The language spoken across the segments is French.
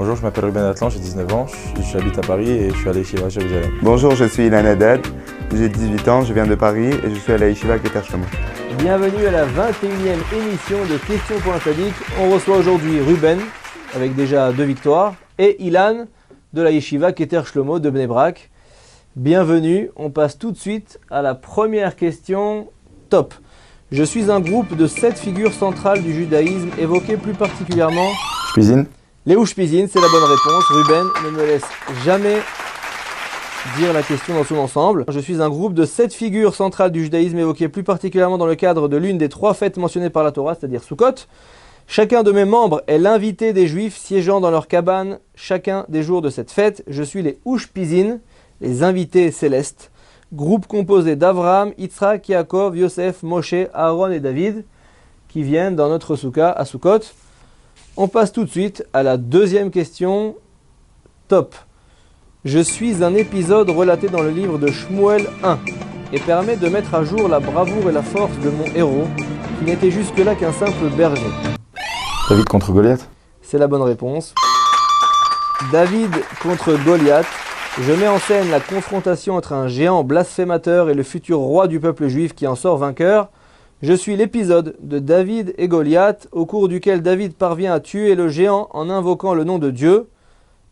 Bonjour, je m'appelle Ruben Atlan, j'ai 19 ans, j'habite à Paris et je suis à la Yeshiva à Jérusalem. Bonjour, je suis Ilan Haddad, j'ai 18 ans, je viens de Paris et je suis à la Yeshiva Keter Shlomo. Bienvenue à la 21e émission de Questions pour un Tzaddik. On reçoit aujourd'hui Ruben, avec déjà 2 victoires, et Ilan de la Yeshiva Keter Shlomo de Bnei Brak. Bienvenue, on passe tout de suite à la première question top. Je suis un groupe de 7 figures centrales du judaïsme, évoquées plus particulièrement... Shpizin. Les Ushpizin, c'est la bonne réponse. Ruben ne me laisse jamais dire la question dans son ensemble. Je suis un groupe de 7 figures centrales du judaïsme évoquées plus particulièrement dans le cadre de l'une des 3 fêtes mentionnées par la Torah, c'est-à-dire Sukkot. Chacun de mes membres est l'invité des Juifs siégeant dans leur cabane chacun des jours de cette fête. Je suis les Ushpizin, les invités célestes. Groupe composé d'Avraham, Yitzhak, Yaakov, Yosef, Moshe, Aaron et David qui viennent dans notre soukha à Sukkot. On passe tout de suite à la deuxième question top. Je suis un épisode relaté dans le livre de Shmuel 1 et permet de mettre à jour la bravoure et la force de mon héros qui n'était jusque-là qu'un simple berger. David contre Goliath. C'est la bonne réponse. David contre Goliath. Je mets en scène la confrontation entre un géant blasphémateur et le futur roi du peuple juif qui en sort vainqueur. Je suis l'épisode de David et Goliath, au cours duquel David parvient à tuer le géant en invoquant le nom de Dieu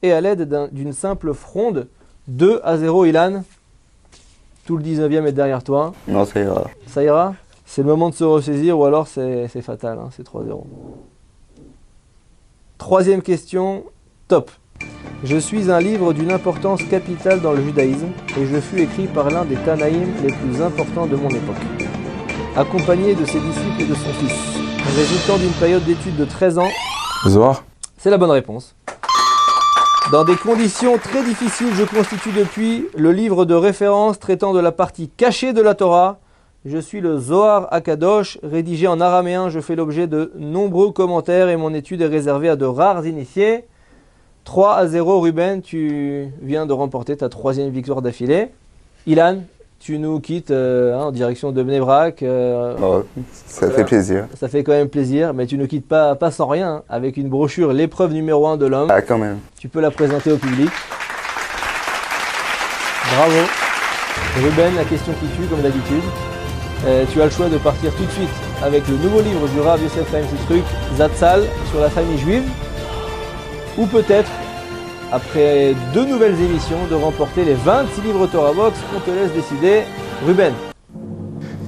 et à l'aide d'une simple fronde. 2-0 Ilan. Tout le 19e est derrière toi. Non, ça ira. Ça ira? C'est le moment de se ressaisir ou alors c'est fatal, hein, c'est 3-0. Troisième question, top. Je suis un livre d'une importance capitale dans le judaïsme et je fus écrit par l'un des Tanaïm les plus importants de mon époque, accompagné de ses disciples et de son fils, résultant d'une période d'études de 13 ans. Zohar. C'est la bonne réponse. Dans des conditions très difficiles, je constitue depuis le livre de référence traitant de la partie cachée de la Torah. Je suis le Zohar Akadosh, rédigé en araméen. Je fais l'objet de nombreux commentaires et mon étude est réservée à de rares initiés. 3-0 Ruben, tu viens de remporter ta 3e victoire d'affilée. Ilan, tu nous quittes en direction de Bnei Brak. Ça fait plaisir. Ça fait quand même plaisir, mais tu ne quittes pas sans rien, hein, avec une brochure L'épreuve numéro 1 de l'homme. Ah, quand même. Tu peux la présenter au public. Bravo. Ruben, la question qui tue, comme d'habitude. Tu as le choix de partir tout de suite avec le nouveau livre du Rav Yosef Chaim Sistruk, Zatzal, sur la famille juive. Ou peut-être, après 2 nouvelles émissions, de remporter les 26 livres Torah Box. On te laisse décider. Ruben.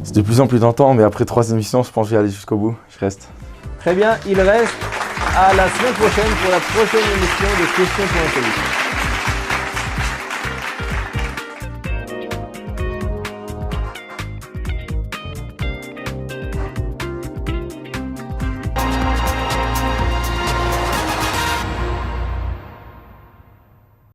C'est de plus en plus tentant, mais après 3 émissions, je pense que je vais aller jusqu'au bout. Je reste. Très bien, il reste à la semaine prochaine pour la prochaine émission de Questions pour un Tzaddik.